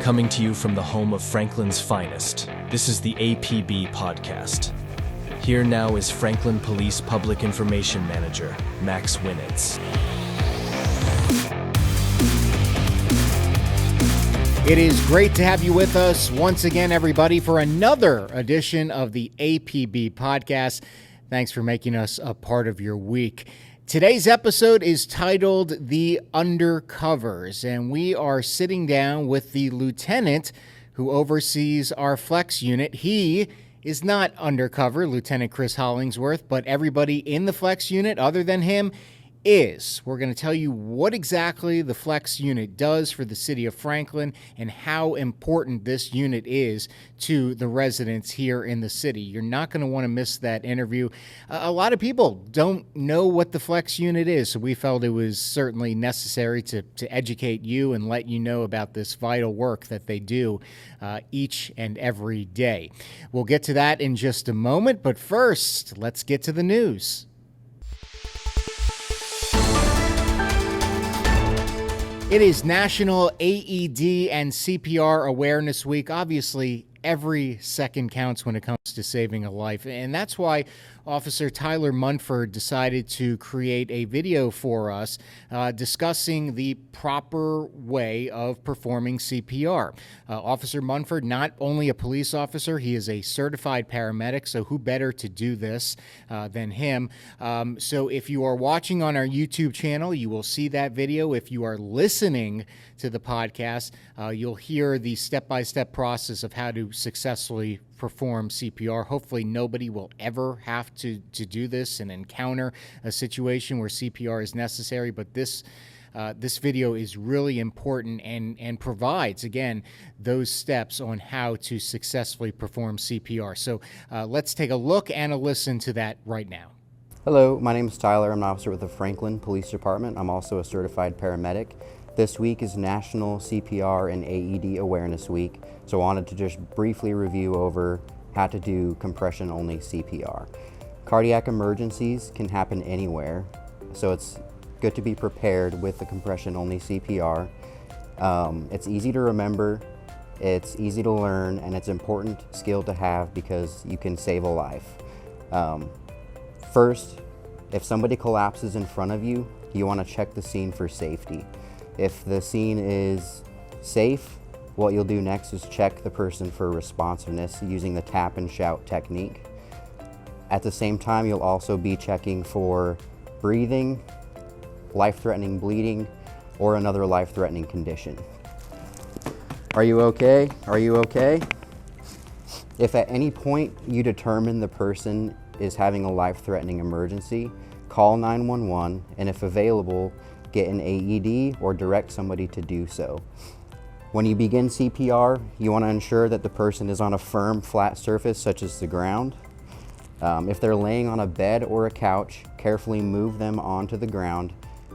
Coming to you from the home of Franklin's finest, this is the APB Podcast. Here now is Franklin Police Public Information Manager, Max Winitz. It is great to have you with us once again, everybody, for another edition of the APB Podcast. Thanks for making us a part of your week. Today's episode is titled The Undercovers, and we are sitting down with the lieutenant who oversees our flex unit. He is not undercover, Lieutenant Chris Hollingsworth, but everybody in the flex unit other than him is. We're going to tell you what exactly the flex unit does for the city of Franklin and how important this unit is to the residents here in the city. You're not going to want to miss that interview. A lot of people don't know what the flex unit is, so we felt it was certainly necessary to educate you and let you know about this vital work that they do each and every day. We'll get to that in just a moment, but first, let's get to the news. It is National AED and CPR Awareness Week. Obviously, every second counts when it comes to saving a life, and that's why Officer Tyler Munford decided to create a video for us discussing the proper way of performing CPR. Officer Munford, not only a police officer, he is a certified paramedic, so who better to do this than him? So if you are watching on our YouTube channel, you will see that video. If you are listening to the podcast, you'll hear the step-by-step process of how to successfully perform CPR. Hopefully nobody will ever have to do this and encounter a situation where CPR is necessary, but this video is really important and provides, again, those steps on how to successfully perform CPR. So let's take a look and a listen to that right now. Hello, my name is Tyler. I'm an officer with the Franklin Police Department. I'm also a certified paramedic. This week is National CPR and AED Awareness Week, so I wanted to just briefly review over how to do compression-only CPR. Cardiac emergencies can happen anywhere, so it's good to be prepared with the compression-only CPR. It's easy to remember, it's easy to learn, and it's an important skill to have because you can save a life. First, if somebody collapses in front of you, you want to check the scene for safety. If the scene is safe, what you'll do next is check the person for responsiveness using the tap and shout technique. At the same time, you'll also be checking for breathing, life-threatening bleeding, or another life-threatening condition. Are you okay? Are you okay? If at any point you determine the person is having a life-threatening emergency, call 911, and if available, get an AED or direct somebody to do so. When you begin CPR, you want to ensure that the person is on a firm, flat surface such as the ground. If they're laying on a bed or a couch, carefully move them onto the ground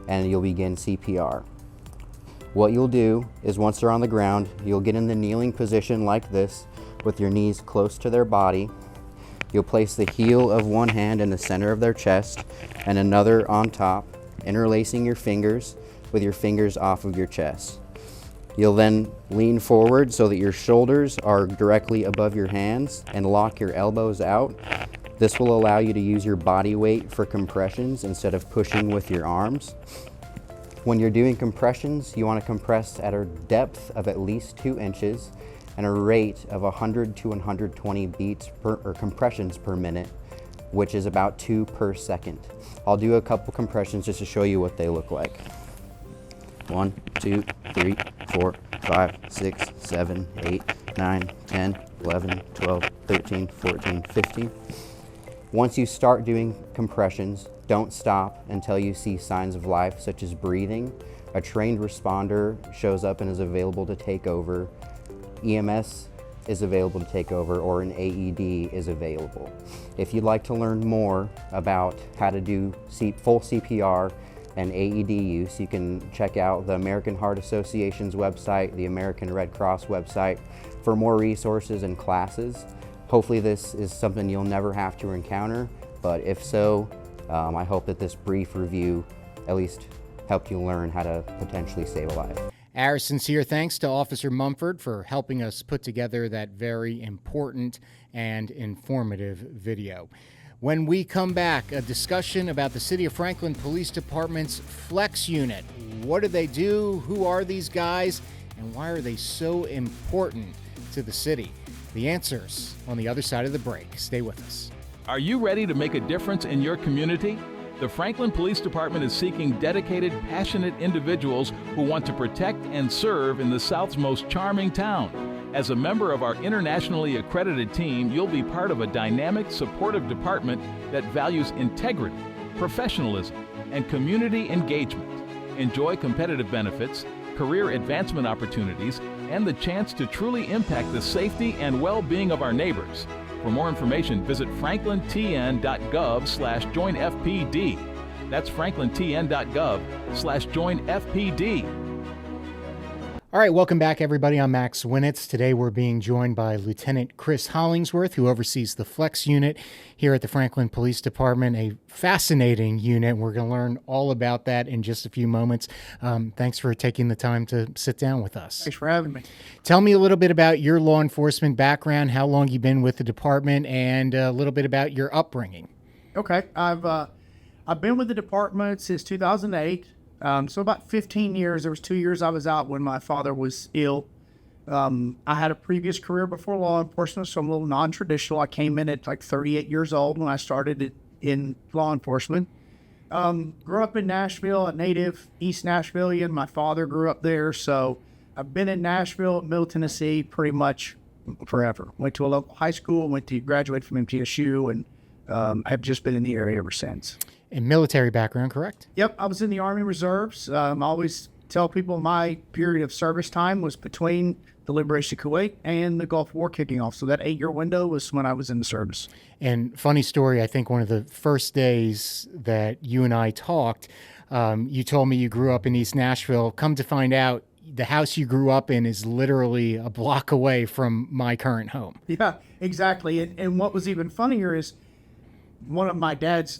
and you'll begin CPR. What you'll do is once they're on the ground, you'll get in the kneeling position like this with your knees close to their body. You'll place the heel of one hand in the center of their chest and another on top, interlacing your fingers with your fingers off of your chest. You'll then lean forward so that your shoulders are directly above your hands and lock your elbows out. This will allow you to use your body weight for compressions instead of pushing with your arms. When you're doing compressions, you want to compress at a depth of at least 2 inches and a rate of 100 to 120 beats or compressions per minute, which is about 2 per second. I'll do a couple compressions just to show you what they look like. 1, 2, 3, 4, 5, 6, 7, 8, 9, 10, 11, 12, 13, 14, 15. Once you start doing compressions, don't stop until you see signs of life such as breathing. A trained responder shows up and is available to take over. EMS is available to take over, or an AED is available. If you'd like to learn more about how to do full CPR and AED use, you can check out the American Heart Association's website, the American Red Cross website for more resources and classes. Hopefully this is something you'll never have to encounter, but if so, I hope that this brief review at least helped you learn how to potentially save a life. Our sincere thanks to Officer Mumford for helping us put together that very important and informative video. When we come back, a discussion about the City of Franklin Police Department's Flex Unit. What do they do? Who are these guys? And why are they so important to the city? The answers on the other side of the break. Stay with us. Are you ready to make a difference in your community? The Franklin Police Department is seeking dedicated, passionate individuals who want to protect and serve in the South's most charming town. As a member of our internationally accredited team, you'll be part of a dynamic, supportive department that values integrity, professionalism, and community engagement. Enjoy competitive benefits, career advancement opportunities, and the chance to truly impact the safety and well-being of our neighbors. For more information, visit franklintn.gov/joinfpd. That's franklintn.gov/joinfpd. All right, welcome back, everybody. I'm Max Winitz. Today we're being joined by Lieutenant Chris Hollingsworth, who oversees the Flex Unit here at the Franklin Police Department, a fascinating unit. We're going to learn all about that in just a few moments. Thanks for taking the time to sit down with us. Thanks for having me. Tell me a little bit about your law enforcement background, how long you've been with the department, and a little bit about your upbringing. Okay, I've been with the department since 2008. So about 15 years. There was 2 years I was out when my father was ill. I had a previous career before law enforcement, so I'm a little non-traditional. I came in at like 38 years old when I started in law enforcement. Grew up in Nashville, a native East Nashvilleian. My father grew up there, so I've been in Nashville, Middle Tennessee, pretty much forever. Went to a local high school, graduated from MTSU, and have just been in the area ever since. And military background, correct? Yep, I was in the Army Reserves. I always tell people my period of service time was between the liberation of Kuwait and the Gulf War kicking off. So that 8-year window was when I was in the service. And funny story, I think one of the first days that you and I talked, you told me you grew up in East Nashville. Come to find out, the house you grew up in is literally a block away from my current home. Yeah, exactly. And what was even funnier is one of my dad's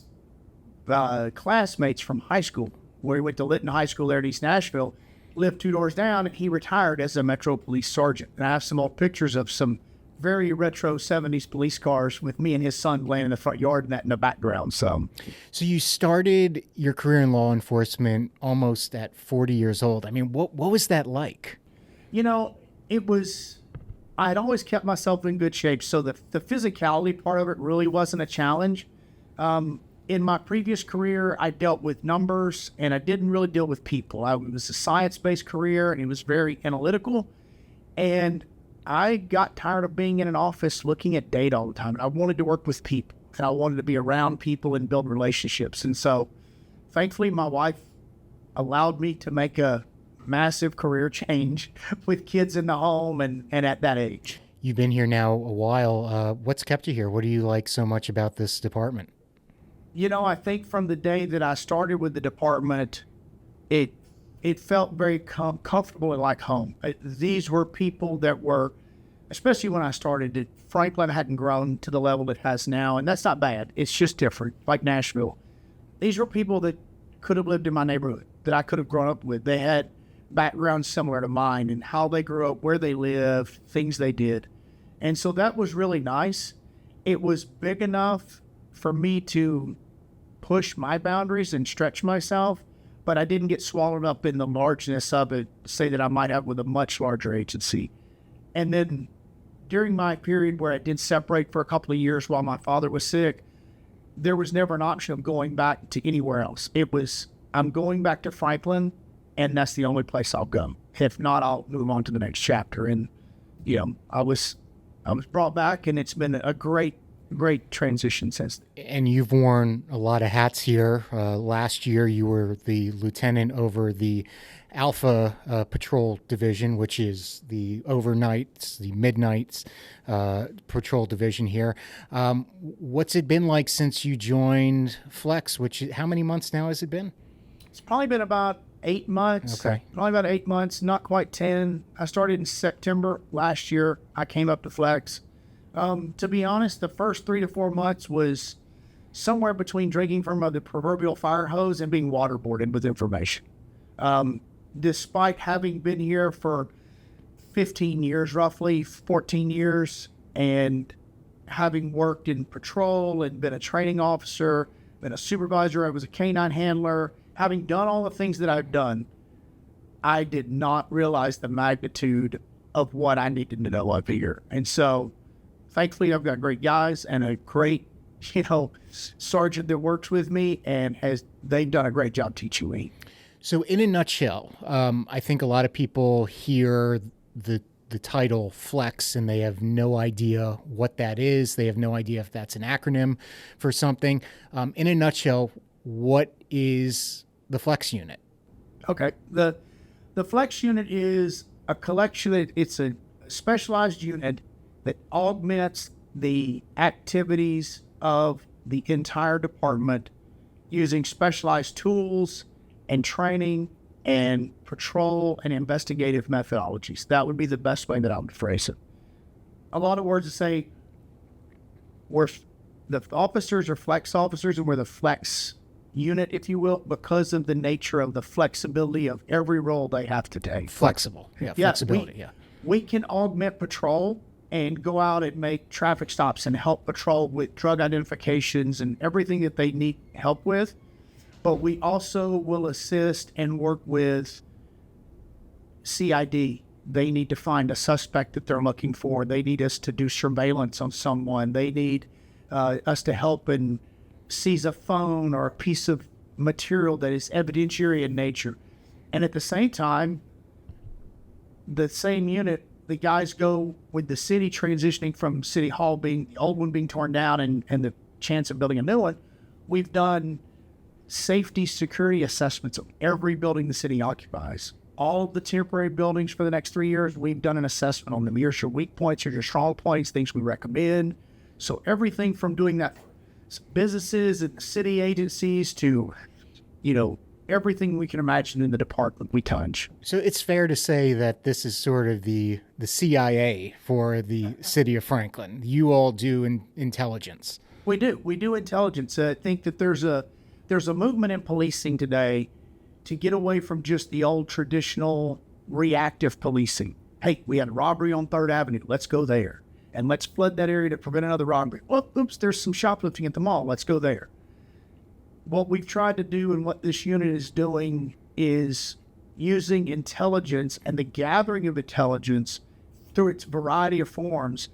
classmates from high school, where he went to Lytton High School there at East Nashville, lived 2 doors down, and he retired as a Metro Police Sergeant. And I have some old pictures of some very retro 70s police cars with me and his son playing in the front yard and that in the background. So you started your career in law enforcement almost at 40 years old. I mean, what was that like? You know, I'd always kept myself in good shape, so the physicality part of it really wasn't a challenge. In my previous career, I dealt with numbers, and I didn't really deal with people. It was a science-based career, and it was very analytical. And I got tired of being in an office looking at data all the time. I wanted to work with people, and I wanted to be around people and build relationships. And so, thankfully, my wife allowed me to make a massive career change with kids in the home and at that age. You've been here now a while. What's kept you here? What do you like so much about this department? You know, I think from the day that I started with the department, it felt very comfortable and like home. These were people that were, especially when I started, Franklin hadn't grown to the level it has now, and that's not bad. It's just different, like Nashville. These were people that could have lived in my neighborhood, that I could have grown up with. They had backgrounds similar to mine and how they grew up, where they lived, things they did. And so that was really nice. It was big enough for me to push my boundaries and stretch myself, but I didn't get swallowed up in the largeness of it, say that I might have with a much larger agency. And then during my period where I did separate for a couple of years while my father was sick, there was never an option of going back to anywhere else. It was, I'm going back to Franklin, and that's the only place I'll go. If not, I'll move on to the next chapter. And, you know, I was brought back, and it's been a great transition since then. And you've worn a lot of hats here. Last year, you were the lieutenant over the Alpha Patrol Division, which is the overnights, the midnights patrol division here. What's it been like since you joined Flex? How many months now has it been? It's probably been about 8 months. Okay. Probably about 8 months, not quite 10. I started in September last year. I came up to Flex. To be honest, the first 3 to 4 months was somewhere between drinking from the proverbial fire hose and being waterboarded with information. despite having been here for 15 years, roughly 14 years, and having worked in patrol and been a training officer, been a supervisor, I was a canine handler, having done all the things that I've done, I did not realize the magnitude of what I needed to know up here. And so, thankfully, I've got great guys and a great, sergeant that works with me, and they've done a great job teaching me. So in a nutshell, I think a lot of people hear the title Flex and they have no idea what that is. They have no idea if that's an acronym for something. In a nutshell, what is the Flex unit? Okay. The Flex unit is a collection. It's a specialized unit that augments the activities of the entire department using specialized tools and training and patrol and investigative methodologies. That would be the best way that I would phrase it. A lot of words to say, the officers are Flex officers, and we're the Flex unit, if you will, because of the nature of the flexibility of every role they have to take. Flexible. Yeah, flexibility, We can augment patrol and go out and make traffic stops and help patrol with drug identifications and everything that they need help with. But we also will assist and work with CID. They need to find a suspect that they're looking for. They need us to do surveillance on someone. They need us to help and seize a phone or a piece of material that is evidentiary in nature. And at the same time, the same unit, the guys go with the city transitioning from City Hall being the old one being torn down and the chance of building a new one. We've done safety security assessments of every building the city occupies. All of the temporary buildings for the next 3 years, we've done an assessment on them. Here's your weak points, here's your strong points, things we recommend. So everything from doing that, businesses and city agencies to, everything we can imagine in the department we touch. So it's fair to say that this is sort of the CIA for the city of Franklin. You all do intelligence. We do intelligence. I think that there's a movement in policing today to get away from just the old traditional reactive policing. Hey, we had a robbery on 3rd Avenue. Let's go there. And let's flood that area to prevent another robbery. Well, oops, there's some shoplifting at the mall. Let's go there. What we've tried to do and what this unit is doing is using intelligence and the gathering of intelligence through its variety of forms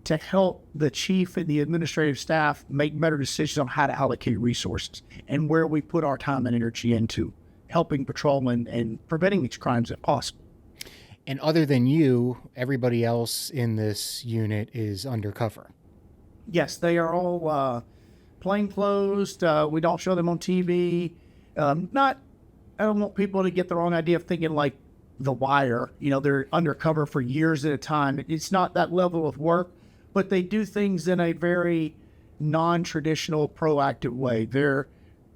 to help the chief and the administrative staff make better decisions on how to allocate resources and where we put our time and energy into helping patrolmen and preventing these crimes if possible. And other than you, everybody else in this unit is undercover. Yes, they are all plainclothes. We don't show them on TV. I don't want people to get the wrong idea of thinking like The Wire. They're undercover for years at a time. It's not that level of work, but they do things in a very non-traditional, proactive way.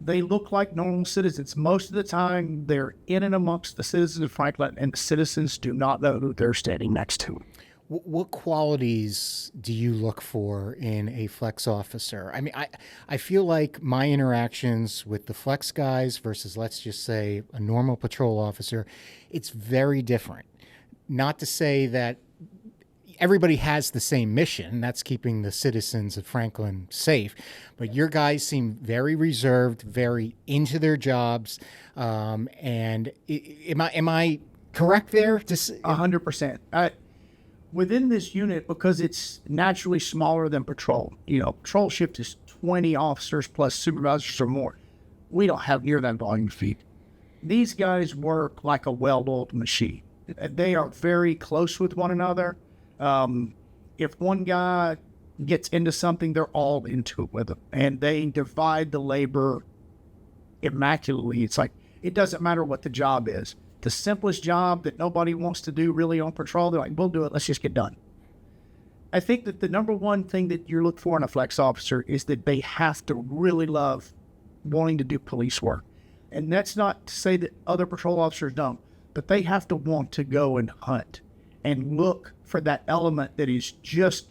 They look like normal citizens. Most of the time, they're in and amongst the citizens of Franklin, and the citizens do not know who they're standing next to. What qualities do you look for in a Flex officer? I mean, I feel like my interactions with the Flex guys versus, let's just say, a normal patrol officer, it's very different. Not to say that everybody has the same mission, that's keeping the citizens of Franklin safe, but your guys seem very reserved, very into their jobs, and am I correct there? 100%. Within this unit, because it's naturally smaller than patrol, patrol shift is 20 officers plus supervisors or more. We don't have near that volume of feet. These guys work like a well-oiled machine. They are very close with one another. If one guy gets into something, they're all into it with him, and they divide the labor immaculately. It's like, it doesn't matter what the job is. The simplest job that nobody wants to do really on patrol, they're like, we'll do it. Let's just get done. I think that the number one thing that you look for in a Flex officer is that they have to really love wanting to do police work. And that's not to say that other patrol officers don't, but they have to want to go and hunt and look for that element that is just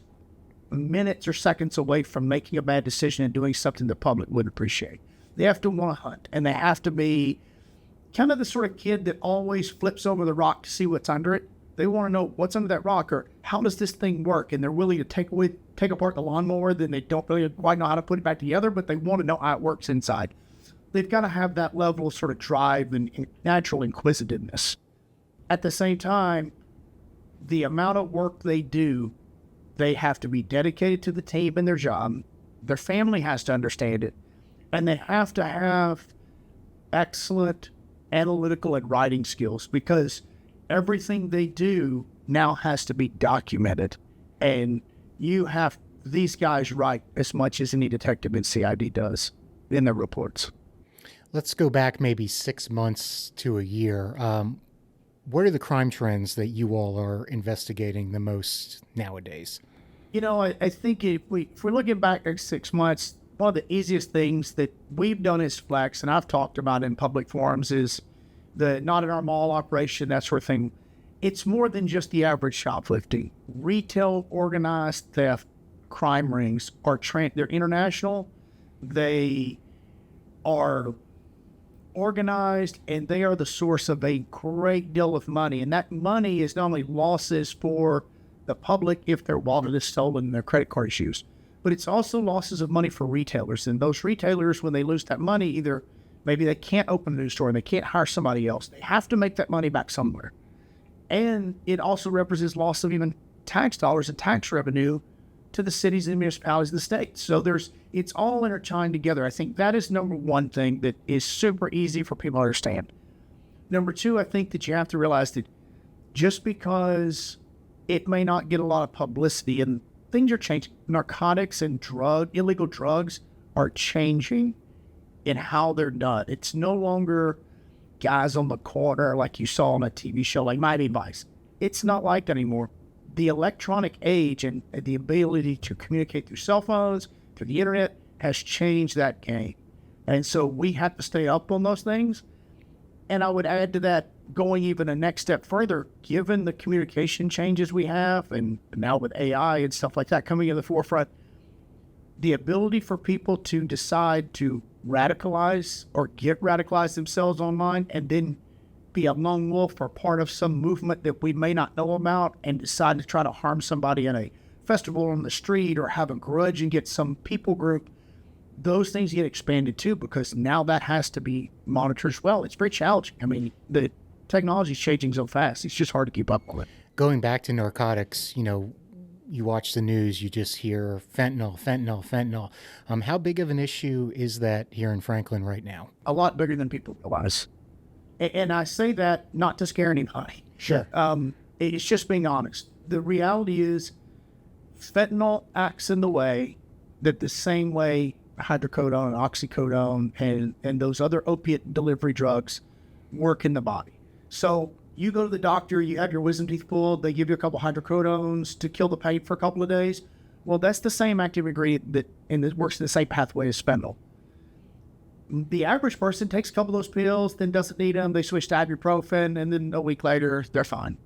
minutes or seconds away from making a bad decision and doing something the public would appreciate. They have to want to hunt, and they have to be kind of the sort of kid that always flips over the rock to see what's under it. They want to know what's under that rock, or how does this thing work? And they're willing to take apart the lawnmower, then they don't really quite know how to put it back together, but they want to know how it works inside. They've got to have that level of sort of drive and natural inquisitiveness. At the same time, the amount of work they do, they have to be dedicated to the team and their job. Their family has to understand it. And they have to have excellent analytical and writing skills, because everything they do now has to be documented. And you have these guys write as much as any detective in CID does in their reports. Let's go back maybe 6 months to a year. What are the crime trends that you all are investigating the most nowadays? I think if we're looking back at 6 months, one of the easiest things that we've done as Flex, and I've talked about in public forums, is the not in our mall operation, that sort of thing. It's more than just the average shoplifting. Retail organized theft crime rings they're international. They are organized, and they are the source of a great deal of money. And that money is not only losses for the public if their wallet is stolen and their credit card is used, but it's also losses of money for retailers. And those retailers, when they lose that money, either maybe they can't open a new store and they can't hire somebody else. They have to make that money back somewhere. And it also represents loss of even tax dollars and tax revenue to the cities and municipalities of the state. So it's all intertwined together. I think that is number one thing that is super easy for people to understand. Number two, I think that you have to realize that just because it may not get a lot of publicity, and things are changing, narcotics and illegal drugs are changing in how they're done. It's no longer guys on the corner like you saw on a TV show like Miami Vice. It's not like that anymore. The electronic age and the ability to communicate through cell phones, through the internet, has changed that game. And so we have to stay up on those things. And I would add to that, going even a next step further, given the communication changes we have, and now with AI and stuff like that coming in the forefront, the ability for people to decide to radicalize or get radicalized themselves online and then be a lone wolf or part of some movement that we may not know about and decide to try to harm somebody in a festival on the street or have a grudge and get some people group, those things get expanded too, because now that has to be monitored as well. It's very challenging. I mean, the technology is changing so fast, it's just hard to keep up with it. Going back to narcotics, you watch the news, you just hear fentanyl. How big of an issue is that here in Franklin right now? A lot bigger than people realize. And I say that not to scare anybody. Sure. It's just being honest. The reality is fentanyl acts in the way that the same way hydrocodone, oxycodone, and those other opiate delivery drugs work in the body. So you go to the doctor, you have your wisdom teeth pulled, they give you a couple hydrocodones to kill the pain for a couple of days. Well, that's the same active ingredient that works in the same pathway as fentanyl. The average person takes a couple of those pills, then doesn't need them, they switch to ibuprofen, and then a week later, they're fine.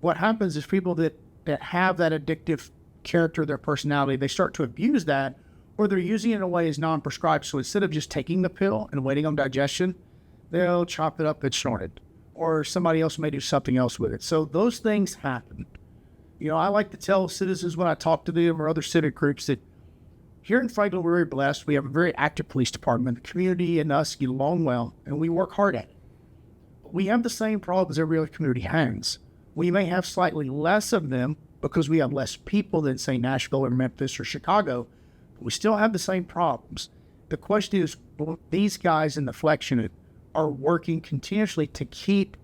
What happens is people that have that addictive character of their personality, they start to abuse that, or they're using it in a way as non-prescribed. So instead of just taking the pill and waiting on digestion, they'll chop it up and snort it. Or somebody else may do something else with it. So those things happen. I like to tell citizens when I talk to them or other civic groups that here in Franklin, we're very blessed. We have a very active police department. The community and us get along well, and we work hard at it. But we have the same problems every other community has. We may have slightly less of them because we have less people than, say, Nashville or Memphis or Chicago, but we still have the same problems. The question is, these guys in the Flex unit are working continuously to keep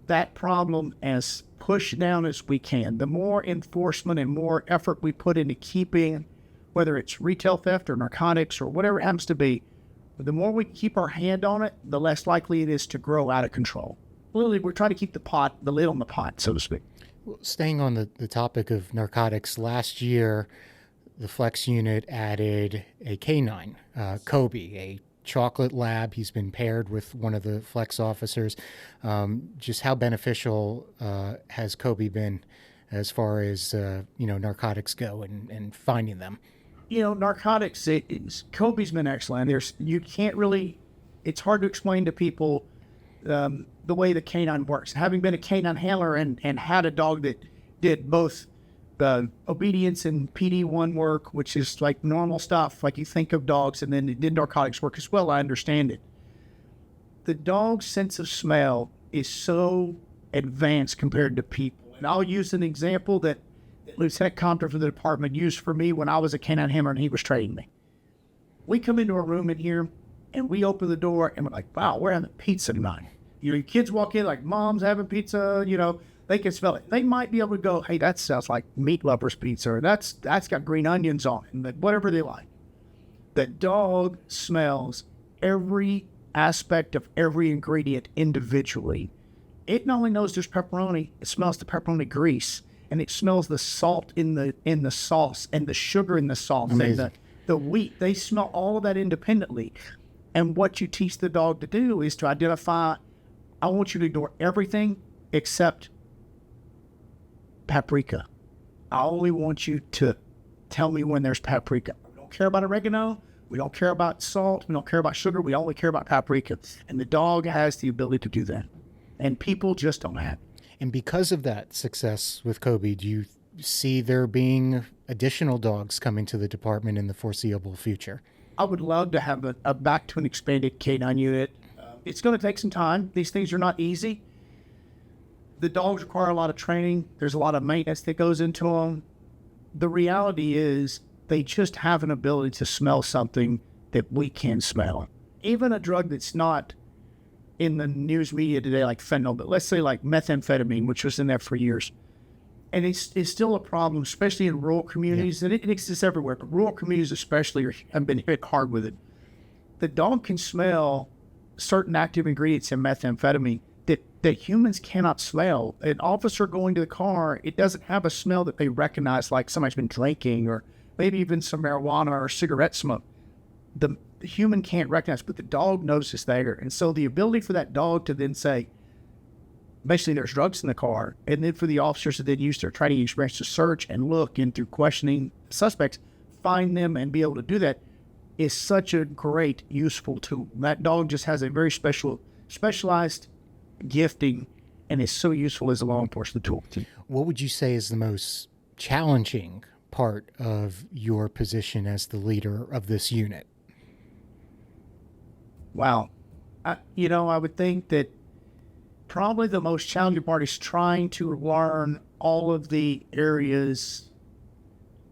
that problem as pushed down as we can. The more enforcement and more effort we put into keeping, whether it's retail theft or narcotics or whatever it happens to be, the more we keep our hand on it, the less likely it is to grow out of control. Literally, we're trying to keep the lid on the pot, so to speak. Well, staying on the topic of narcotics, last year, the Flex unit added a canine, Kobe, a chocolate lab. He's been paired with one of the Flex officers. Just how beneficial has Kobe been as far as, narcotics go and finding them? Narcotics, Kobe's been excellent. You can't really it's hard to explain to people the way the canine works. Having been a canine handler and had a dog that did both obedience and PD1 work, which is like normal stuff, like you think of dogs, and then it did narcotics work as well, I understand it. The dog's sense of smell is so advanced compared to people. And I'll use an example that Lieutenant Compton for the department used for me when I was a canine handler and he was training me. We come into a room in here and we open the door and we're like, wow, we're having pizza tonight. You know, your kids walk in like, mom's having pizza, you know, they can smell it. They might be able to go, hey, that sounds like meat lovers pizza, or that's got green onions on it, and whatever they like. The dog smells every aspect of every ingredient individually. It not only knows there's pepperoni, it smells the pepperoni grease, and it smells the salt in the sauce and the sugar in the sauce. Amazing. And the wheat. They smell all of that independently. And what you teach the dog to do is to identify, I want you to ignore everything except paprika. I only want you to tell me when there's paprika. We don't care about oregano. We don't care about salt. We don't care about sugar. We only care about paprika. And the dog has the ability to do that. And people just don't have it. And because of that success with Kobe, do you see there being additional dogs coming to the department in the foreseeable future? I would love to have a back to an expanded K9 unit. It's going to take some time. These things are not easy. The dogs require a lot of training. There's a lot of maintenance that goes into them. The reality is they just have an ability to smell something that we can smell. Even a drug that's not in the news media today like fentanyl, but let's say like methamphetamine, which was in there for years. And it's still a problem, especially in rural communities, and it exists everywhere, but rural communities especially have been hit hard with it. The dog can smell certain active ingredients in methamphetamine that humans cannot smell. An officer going to the car, it doesn't have a smell that they recognize, like somebody's been drinking or maybe even some marijuana or cigarette smoke. The human can't recognize, but the dog knows it's there. And so the ability for that dog to then say, basically there's drugs in the car, and then for the officers to then use their training experience to search and look and through questioning suspects, find them and be able to do that is such a great, useful tool. That dog just has a very specialized gifting and is so useful as a law enforcement tool. What would you say is the most challenging part of your position as the leader of this unit? Wow. I would think that probably the most challenging part is trying to learn all of the areas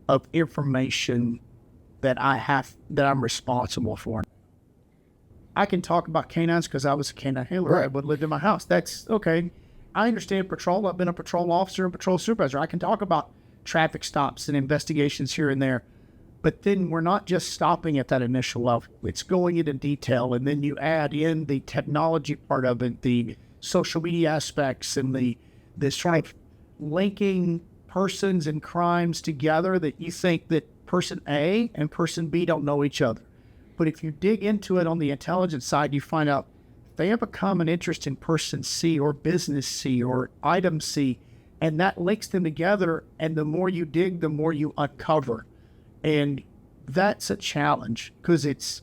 of information that I'm responsible for. I can talk about canines because I was a canine handler. Right. I would live in my house. That's okay. I understand patrol. I've been a patrol officer and patrol supervisor. I can talk about traffic stops and investigations here and there. But then we're not just stopping at that initial level. It's going into detail, and then you add in the technology part of it, the social media aspects, and this trying of linking persons and crimes together that you think that person A and person B don't know each other. But if you dig into it on the intelligence side, you find out they have a common interest in person C or business C or item C, and that links them together, and the more you dig, the more you uncover. And that's a challenge because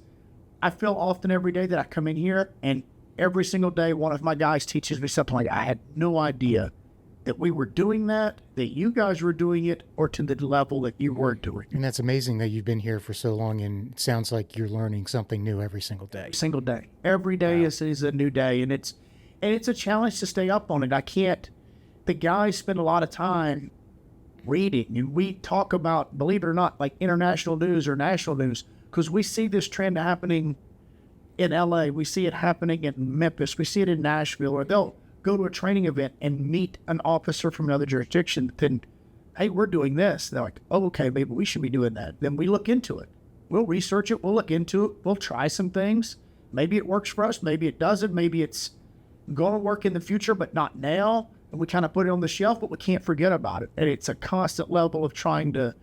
I feel often every day that I come in here and every single day one of my guys teaches me something like, I had no idea that we were doing that you guys were doing it, or to the level that you were doing. And that's amazing that you've been here for so long, and it sounds like you're learning something new every single day. Single day. Every day is a new day, and it's a challenge to stay up on it. The guys spend a lot of time reading, and we talk about, believe it or not, like international news or national news, because we see this trend happening in LA, we see it happening in Memphis, we see it in Nashville, or they'll go to a training event and meet an officer from another jurisdiction, then, hey, we're doing this. They're like, oh, okay, maybe we should be doing that. Then we look into it. We'll research it. We'll look into it. We'll try some things. Maybe it works for us. Maybe it doesn't. Maybe it's going to work in the future, but not now. And we kind of put it on the shelf, but we can't forget about it. And it's a constant level of trying to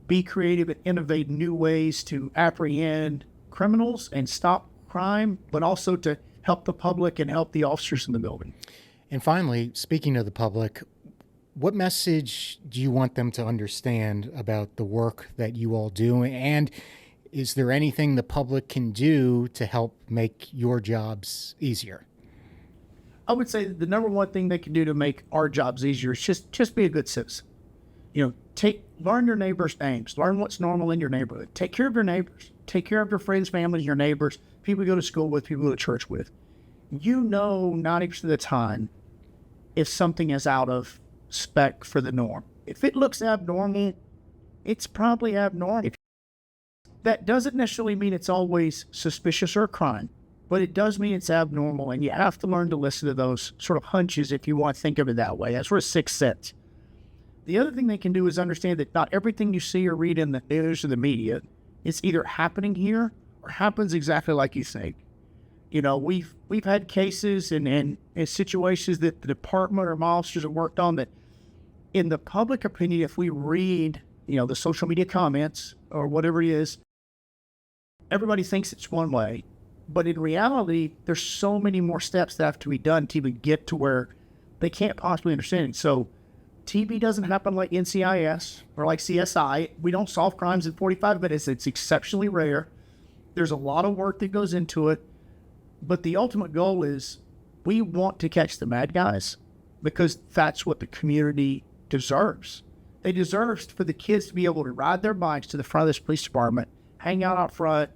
be creative and innovate new ways to apprehend criminals and stop crime, but also to help the public and help the officers in the building. And finally, speaking of the public, what message do you want them to understand about the work that you all do? And Is there anything the public can do to help make your jobs easier? I would say the number one thing they can do to make our jobs easier is just be a good citizen. Learn your neighbors' names, learn what's normal in your neighborhood. Take care of your neighbors, take care of your friends, families, your neighbors, people you go to school with, people you go to church with. 90% of the time if something is out of spec for the norm. If it looks abnormal, it's probably abnormal. That doesn't necessarily mean it's always suspicious or a crime, but it does mean it's abnormal, and you have to learn to listen to those sort of hunches if you want to think of it that way. That's sort of sixth sense. The other thing they can do is understand that not everything you see or read in the news or the media is either happening here or happens exactly like you think. We've had cases and situations that the department or my officers have worked on that, in the public opinion, if we read, the social media comments or whatever it is, everybody thinks it's one way. But in reality, there's so many more steps that have to be done to even get to where they can't possibly understand it. So TB doesn't happen like NCIS or like CSI. We don't solve crimes in 45 minutes. It's exceptionally rare. There's a lot of work that goes into it. But the ultimate goal is we want to catch the bad guys because that's what the community deserves. They deserve for the kids to be able to ride their bikes to the front of this police department, hang out front,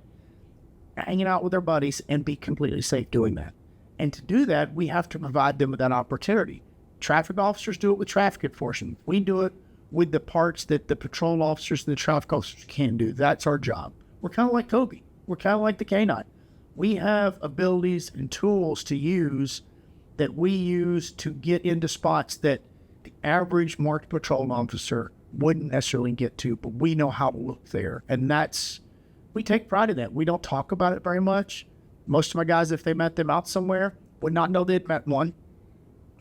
hanging out with their buddies, and be completely safe doing that. And to do that, we have to provide them with that opportunity. Traffic officers do it with traffic enforcement. We do it with the parts that the patrol officers and the traffic officers can't do. That's our job. We're kind of like Kobe. We're kind of like the K-9. We have abilities and tools to use that we use to get into spots that the average marked patrol officer wouldn't necessarily get to, but we know how to look there. And we take pride in that. We don't talk about it very much. Most of my guys, if they met them out somewhere, would not know they'd met one,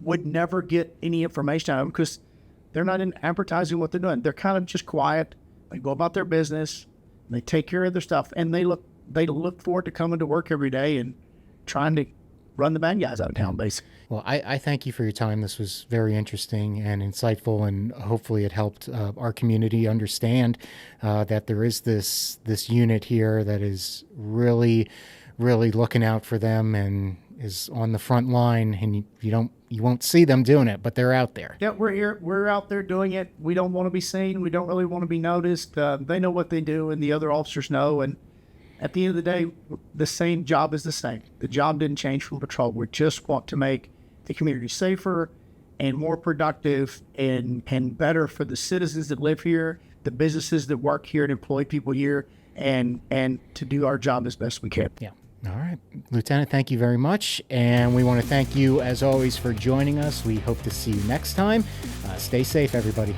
would never get any information out of them because they're not in advertising what they're doing. They're kind of just quiet. They go about their business. They take care of their stuff, and they look forward to coming to work every day and trying to run the bad guys out of town, basically. Well, I thank you for your time. This was very interesting and insightful, and hopefully it helped our community understand that there is this unit here that is really, really looking out for them and is on the front line, and you won't see them doing it, but they're out there. Yeah, we're here. We're out there doing it. We don't want to be seen. We don't really want to be noticed. They know what they do, and the other officers know, and at the end of the day, the same job is the same. The job didn't change from patrol. We just want to make the community safer and more productive and better for the citizens that live here, the businesses that work here and employ people here, and to do our job as best we can. Yeah. All right. Lieutenant, thank you very much. And we want to thank you, as always, for joining us. We hope to see you next time. Stay safe, everybody.